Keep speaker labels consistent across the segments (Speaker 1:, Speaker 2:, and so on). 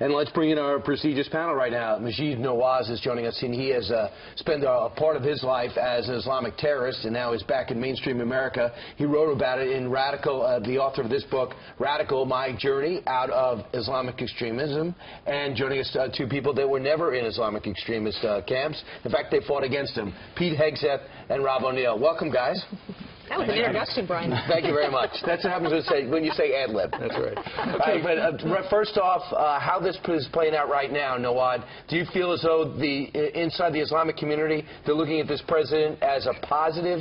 Speaker 1: And let's bring in our prestigious panel right now. Maajid Nawaz is joining us, and he has spent a part of his life as an Islamic terrorist, and now is back in mainstream America. He wrote about it in Radical, the author of this book, Radical, My Journey Out of Islamic Extremism. And joining us, two people that were never in Islamic extremist camps. In fact, they fought against them. Pete Hegseth and Rob O'Neill. Welcome, guys.
Speaker 2: That was an introduction, Brian.
Speaker 1: Thank you very much. That's what happens when you say ad-lib. That's right. Okay, but first off, how this is playing out right now, Nawaz, do you feel as though inside the Islamic community, they're looking at this president as a positive?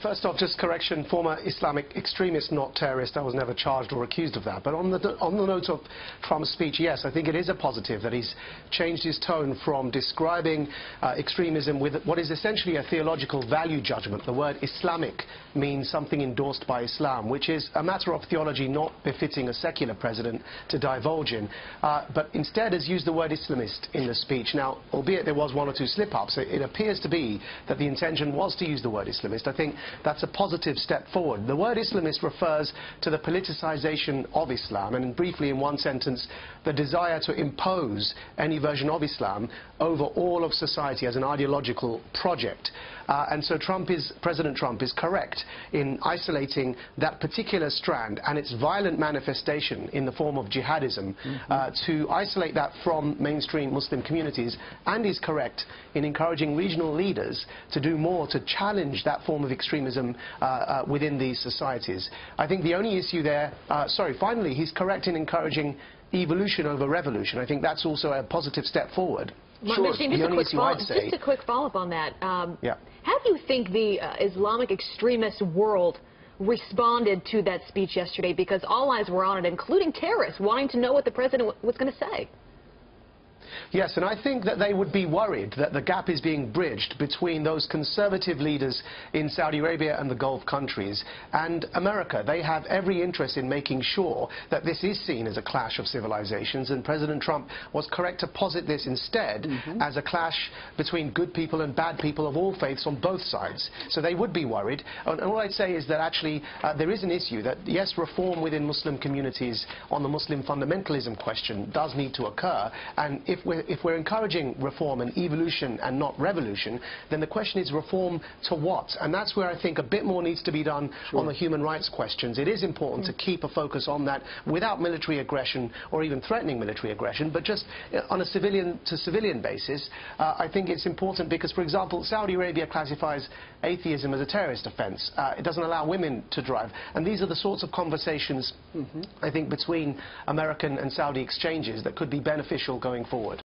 Speaker 3: First off, just correction, former Islamic extremist, not terrorist. I was never charged or accused of that. But on the note of Trump's speech, yes, I think it is a positive that he's changed his tone from describing extremism with what is essentially a theological value judgment. The word Islamic means something endorsed by Islam, which is a matter of theology not befitting a secular president to divulge in. But instead has used the word Islamist in the speech. Now, albeit there was one or two slip-ups, it appears to be that the intention was to use the word Islamist. I think that's a positive step forward. The word Islamist refers to the politicization of Islam, and briefly in one sentence, the desire to impose any version of Islam over all of society as an ideological project. And so President Trump is correct in isolating that particular strand and its violent manifestation in the form of jihadism, to isolate that from mainstream Muslim communities, and is correct in encouraging regional leaders to do more to challenge that form of extremism within these societies. I think the only issue there, finally, he's correct in encouraging evolution over revolution. I think that's also a positive step forward.
Speaker 2: Sure. Just a quick follow-up on that. How do you think the Islamic extremist world responded to that speech yesterday? Because all eyes were on it, including terrorists, wanting to know what the president was going to say.
Speaker 3: Yes, and I think that they would be worried that the gap is being bridged between those conservative leaders in Saudi Arabia and the Gulf countries and America. They have every interest in making sure that this is seen as a clash of civilizations, and President Trump was correct to posit this instead as a clash between good people and bad people of all faiths on both sides. So they would be worried. And all I'd say is that actually there is an issue that, yes, reform within Muslim communities on the Muslim fundamentalism question does need to occur, and if we're encouraging reform and evolution and not revolution, then the question is reform to what? And that's where I think a bit more needs to be done on the human rights questions. It is important to keep a focus on that without military aggression or even threatening military aggression, but just on a civilian-to-civilian basis. I think it's important because, for example, Saudi Arabia classifies atheism as a terrorist offense. It doesn't allow women to drive. And these are the sorts of conversations, I think, between American and Saudi exchanges that could be beneficial going forward.